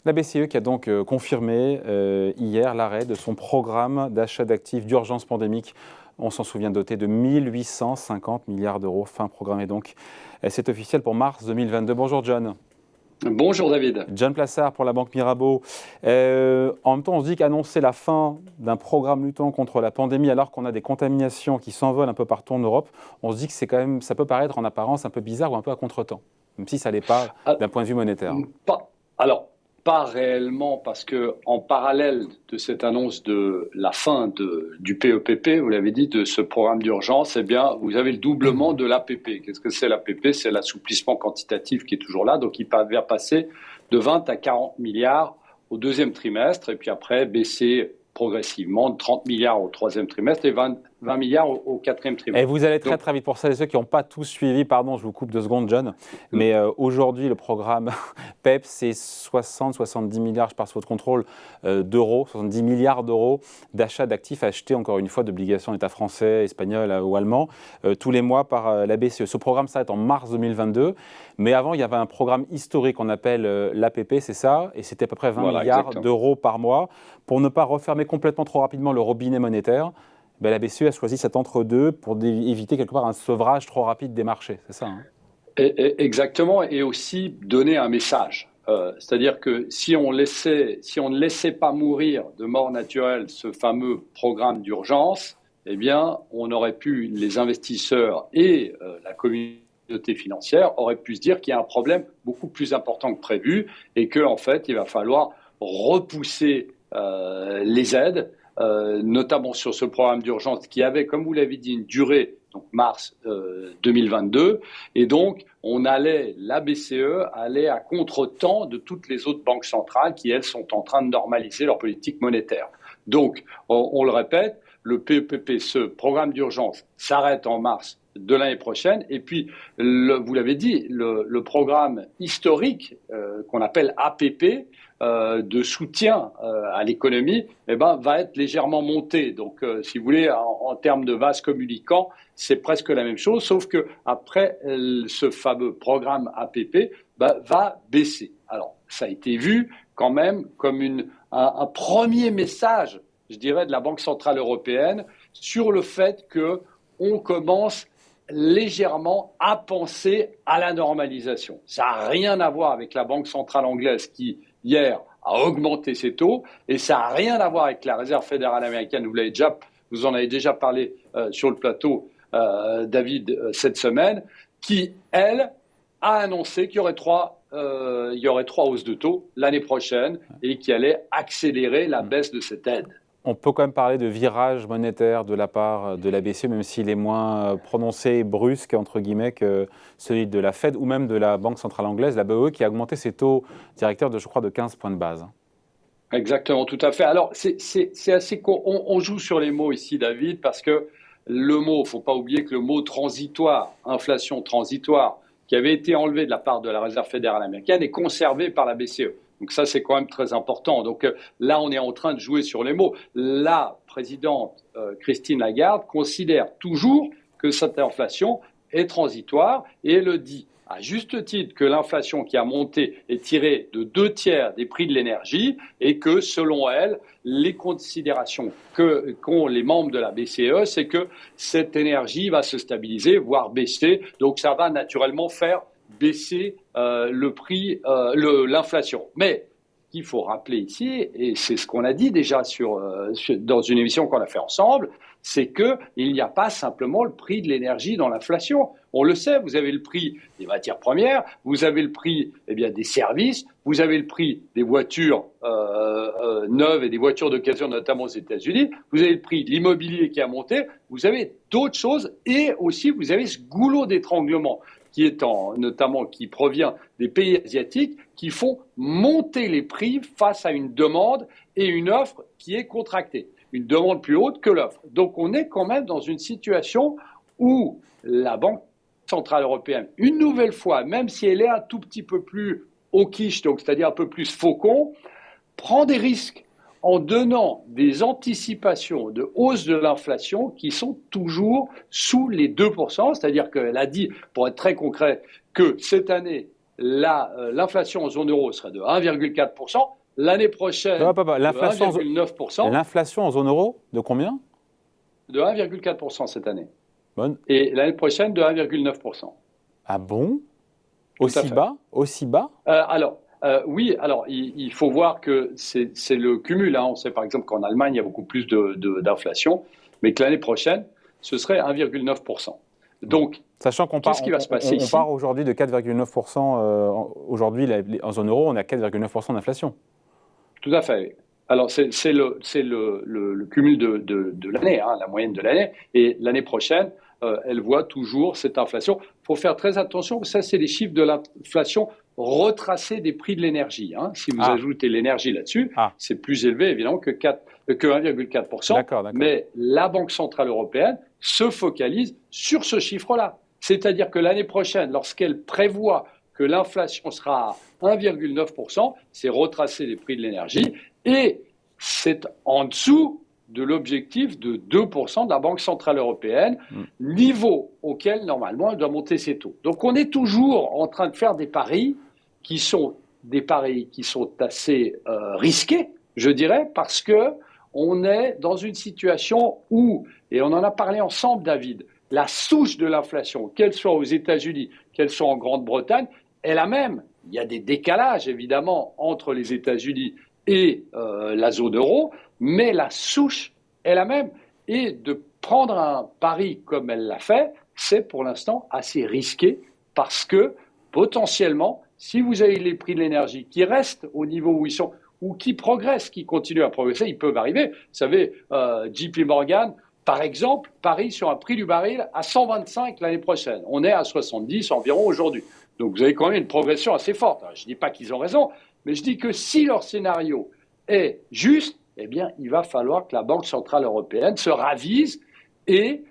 La BCE qui a donc confirmé hier l'arrêt de son programme d'achat d'actifs d'urgence pandémique. On s'en souvient, doté de 1850 milliards d'euros, fin programmée donc. C'est officiel pour mars 2022. Bonjour John. Bonjour David. John Plassard pour la Banque Mirabeau. En même temps, on se dit qu'annoncer la fin d'un programme luttant contre la pandémie alors qu'on a des contaminations qui s'envolent un peu partout en Europe, on se dit que c'est quand même, ça peut paraître en apparence un peu bizarre ou un peu à contretemps, même si ça l'est pas d'un point de vue monétaire. Pas réellement, parce que en parallèle de cette annonce de la fin du PEPP, vous l'avez dit, de ce programme d'urgence, eh bien, vous avez le doublement de l'APP. Qu'est-ce que c'est l'APP? C'est l'assouplissement quantitatif qui est toujours là, donc il va passer de 20 à 40 milliards au deuxième trimestre, et puis après baisser progressivement de 30 milliards au troisième trimestre et 20 milliards au quatrième trimestre. Et vous allez très vite pour ça et ceux qui n'ont pas tous suivi, pardon, je vous coupe 2 secondes, John, mais aujourd'hui, le programme PEP, c'est 60-70 milliards, je passe votre contrôle, d'euros, 70 milliards d'euros d'achat d'actifs achetés, encore une fois, d'obligations d'État français, espagnol ou allemand, tous les mois par la BCE. Ce programme s'arrête en mars 2022, mais avant, il y avait un programme historique qu'on appelle l'APP, c'est ça, et c'était à peu près 20 milliards d'euros par mois. Pour ne pas refermer complètement trop rapidement le robinet monétaire, la BCE a choisi cet entre-deux pour éviter quelque part un sevrage trop rapide des marchés, c'est ça, hein? Exactement, et aussi donner un message. C'est-à-dire que si on ne laissait pas mourir de mort naturelle ce fameux programme d'urgence, eh bien, les investisseurs et la communauté financière auraient pu se dire qu'il y a un problème beaucoup plus important que prévu et qu'en fait, il va falloir repousser les aides, notamment sur ce programme d'urgence qui avait, comme vous l'avez dit, une durée, donc mars 2022, et donc la BCE allait à contre-temps de toutes les autres banques centrales qui, elles, sont en train de normaliser leur politique monétaire. Donc, on le répète, le PEPP, ce programme d'urgence, s'arrête en mars de l'année prochaine. Et puis, vous l'avez dit, le programme historique qu'on appelle APP, de soutien à l'économie, va être légèrement monté. Donc, si vous voulez, en termes de vase communicant, c'est presque la même chose, sauf que après ce fameux programme APP va baisser. Alors, ça a été vu quand même comme un premier message, je dirais, de la Banque centrale européenne sur le fait qu'on commence légèrement à penser à la normalisation. Ça n'a rien à voir avec la Banque centrale anglaise qui, hier, a augmenté ses taux, et ça n'a rien à voir avec la Réserve fédérale américaine. Vous en avez déjà parlé sur le plateau, David, cette semaine, qui, elle, a annoncé qu'il y aurait trois hausses de taux l'année prochaine et qui allait accélérer la baisse de cette aide. On peut quand même parler de virage monétaire de la part de la BCE, même s'il est moins prononcé et brusque, entre guillemets, que celui de la Fed ou même de la Banque centrale anglaise, la BOE, qui a augmenté ses taux directeurs de, je crois, de 15 points de base. Exactement, tout à fait. Alors, c'est assez court. On joue sur les mots ici, David, parce que le mot, il ne faut pas oublier que le mot transitoire, inflation transitoire, qui avait été enlevé de la part de la Réserve fédérale américaine, est conservé par la BCE. Donc ça, c'est quand même très important. Donc là, on est en train de jouer sur les mots. La présidente Christine Lagarde considère toujours que cette inflation est transitoire et elle le dit à juste titre que l'inflation qui a monté est tirée de 2/3 des prix de l'énergie et que, selon elle, les considérations qu'ont les membres de la BCE, c'est que cette énergie va se stabiliser, voire baisser. Donc ça va naturellement faire baisser le prix, l'inflation. Mais il faut rappeler ici, et c'est ce qu'on a dit déjà dans une émission qu'on a fait ensemble, c'est qu'il n'y a pas simplement le prix de l'énergie dans l'inflation. On le sait, vous avez le prix des matières premières, vous avez le prix des services, vous avez le prix des voitures neuves et des voitures d'occasion, notamment aux États-Unis, vous avez le prix de l'immobilier qui a monté, vous avez d'autres choses et aussi vous avez ce goulot d'étranglement qui provient des pays asiatiques, qui font monter les prix face à une demande et une offre qui est contractée. Une demande plus haute que l'offre. Donc on est quand même dans une situation où la Banque centrale européenne, une nouvelle fois, même si elle est un tout petit peu plus hawkish, donc c'est-à-dire un peu plus faucon, prend des risques en donnant des anticipations de hausse de l'inflation qui sont toujours sous les 2%, c'est-à-dire qu'elle a dit, pour être très concret, que cette année, l'inflation en zone euro serait de 1,4%, l'année prochaine de 1,9%. L'inflation en zone euro, de combien? De 1,4% cette année. Bonne. Et l'année prochaine, de 1,9%. Ah bon? Aussi bas? Aussi bas? Oui, alors il faut voir que c'est le cumul. Hein. On sait par exemple qu'en Allemagne, il y a beaucoup plus d'inflation, mais que l'année prochaine, ce serait 1,9%. Donc, sachant qu'on qu'est-ce qui va se passer ici? On part aujourd'hui de 4,9%. Aujourd'hui, en zone euro, on a 4,9% d'inflation. Tout à fait. Alors, c'est le cumul de l'année, hein, la moyenne de l'année. Et l'année prochaine, elle voit toujours cette inflation. Il faut faire très attention, ça, c'est les chiffres de l'inflation retracés des prix de l'énergie. Hein. Si vous ajoutez l'énergie là-dessus, c'est plus élevé, évidemment, que 1,4%. D'accord. Mais la Banque Centrale Européenne se focalise sur ce chiffre-là. C'est-à-dire que l'année prochaine, lorsqu'elle prévoit que l'inflation sera à 1,9%, c'est retracer les prix de l'énergie et c'est en dessous de l'objectif de 2% de la Banque Centrale Européenne, niveau auquel, normalement, elle doit monter ses taux. Donc, on est toujours en train de faire des paris qui sont assez risqués, je dirais, parce que on est dans une situation où, et on en a parlé ensemble, David, la souche de l'inflation, qu'elle soit aux États-Unis, qu'elle soit en Grande-Bretagne, est la même. Il y a des décalages, évidemment, entre les États-Unis et la zone euro, mais la souche est la même. Et de prendre un pari comme elle l'a fait, c'est pour l'instant assez risqué parce que potentiellement, si vous avez les prix de l'énergie qui restent au niveau où ils sont ou qui progressent, qui continuent à progresser, ils peuvent arriver. Vous savez, JP Morgan, par exemple, parie sur un prix du baril à 125 l'année prochaine. On est à 70 environ aujourd'hui. Donc vous avez quand même une progression assez forte. Alors, je ne dis pas qu'ils ont raison, mais je dis que si leur scénario est juste, eh bien, il va falloir que la Banque Centrale Européenne se ravise et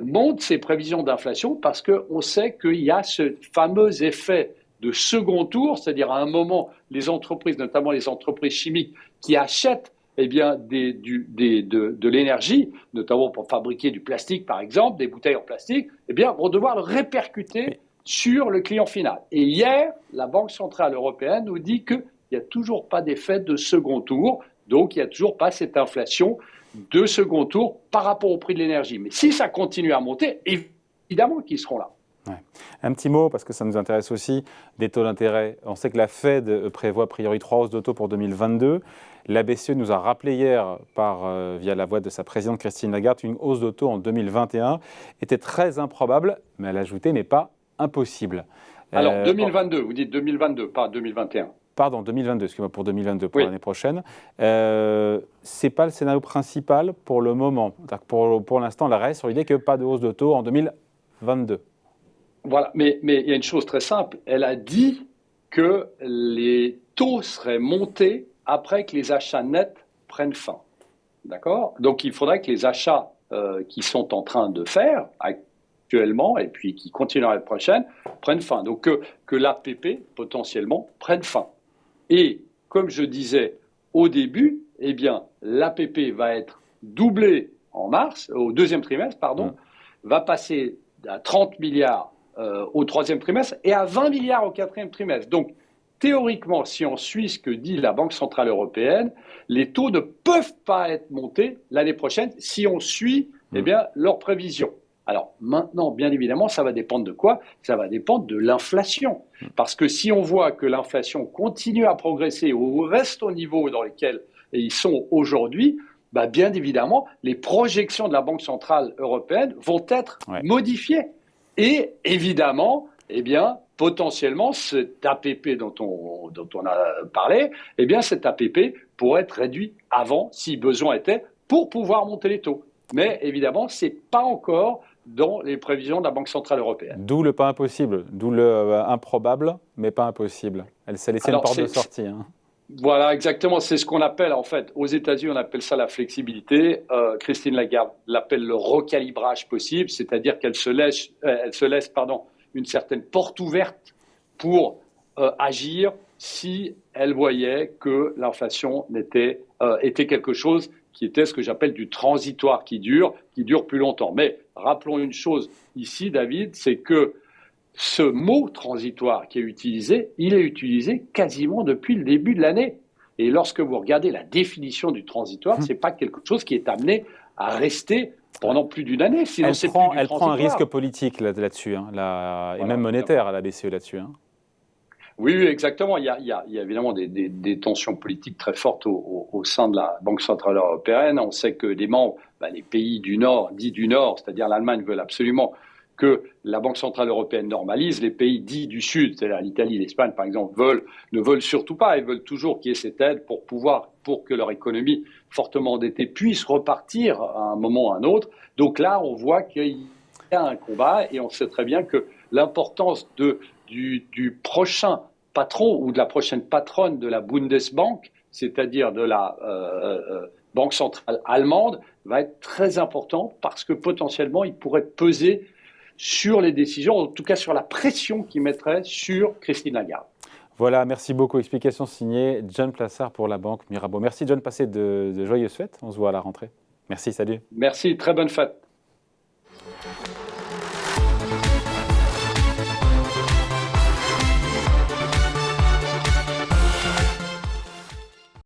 monte ses prévisions d'inflation parce qu'on sait qu'il y a ce fameux effet de second tour, c'est-à-dire à un moment, les entreprises, notamment les entreprises chimiques, qui achètent de l'énergie, notamment pour fabriquer du plastique, par exemple, des bouteilles en plastique, vont devoir le répercuter sur le client final. Et hier, la Banque Centrale Européenne nous dit qu'il n'y a toujours pas d'effet de second tour, donc il n'y a toujours pas cette inflation de second tour par rapport au prix de l'énergie. Mais si ça continue à monter, évidemment qu'ils seront là. Ouais. Un petit mot, parce que ça nous intéresse aussi, des taux d'intérêt. On sait que la Fed prévoit a priori 3 hausses de taux pour 2022. La BCE nous a rappelé hier, via la voix de sa présidente Christine Lagarde, qu'une hausse de taux en 2021 était très improbable, mais elle a ajouté, mais pas impossible. Alors, 2022, vous dites 2022, pas 2021. Pardon, 2022, excusez-moi, pour 2022, pour l'année prochaine. Ce n'est pas le scénario principal pour le moment. Pour l'instant, elle reste sur l'idée que pas de hausse de taux en 2022. Voilà, mais il y a une chose très simple. Elle a dit que les taux seraient montés après que les achats nets prennent fin. D'accord ? Donc, il faudrait que les achats qui sont en train de faire actuellement et puis qui continueront l'année prochaine prennent fin. Donc, que l'APP, potentiellement, prenne fin. Et, comme je disais au début, l'APP va être doublée en mars, au deuxième trimestre, va passer à 30 milliards au troisième trimestre et à 20 milliards au quatrième trimestre. Donc, théoriquement, si on suit ce que dit la Banque Centrale Européenne, les taux ne peuvent pas être montés l'année prochaine si on suit leurs prévisions. Alors maintenant, bien évidemment, ça va dépendre de quoi ? Ça va dépendre de l'inflation. Parce que si on voit que l'inflation continue à progresser ou reste au niveau dans lequel ils sont aujourd'hui, bien évidemment, les projections de la Banque Centrale Européenne vont être modifiées. Et évidemment, potentiellement, cet APP dont on a parlé, cet APP pourrait être réduit avant, si besoin était, pour pouvoir monter les taux. Mais évidemment, ce n'est pas encore dans les prévisions de la Banque Centrale Européenne. D'où le pas impossible, d'où le improbable, mais pas impossible. Elle s'est laissée une porte de sortie. Voilà, exactement. C'est ce qu'on appelle, en fait, aux États-Unis, on appelle ça la flexibilité. Christine Lagarde l'appelle le recalibrage possible, c'est-à-dire qu'elle se laisse, une certaine porte ouverte pour agir si elle voyait que l'inflation était quelque chose qui était ce que j'appelle du transitoire, qui dure plus longtemps. Mais rappelons une chose ici, David, c'est que ce mot transitoire qui est utilisé, il est utilisé quasiment depuis le début de l'année. Et lorsque vous regardez la définition du transitoire, ce n'est pas quelque chose qui est amené à rester pendant plus d'une année. Sinon, elle prend un risque politique là-dessus, hein, et même monétaire à la BCE là-dessus. Hein. Oui, exactement. Il y a évidemment des tensions politiques très fortes au sein de la Banque centrale européenne. On sait que les membres, les pays du Nord, dits du Nord, c'est-à-dire l'Allemagne, veulent absolument que la Banque centrale européenne normalise. Les pays dits du Sud, c'est-à-dire l'Italie, l'Espagne, par exemple, ne veulent surtout pas. Ils veulent toujours qu'il y ait cette aide pour que leur économie fortement endettée puisse repartir à un moment ou à un autre. Donc là, on voit qu'il y a un combat et on sait très bien que l'importance du prochain patron ou de la prochaine patronne de la Bundesbank, c'est-à-dire de la Banque centrale allemande, va être très important parce que potentiellement, il pourrait peser sur les décisions, en tout cas sur la pression qu'il mettrait sur Christine Lagarde. Voilà, merci beaucoup. Explication signée John Plassard pour la Banque Mirabeau. Merci John, passez de joyeuses fêtes. On se voit à la rentrée. Merci, salut. Merci, très bonne fête.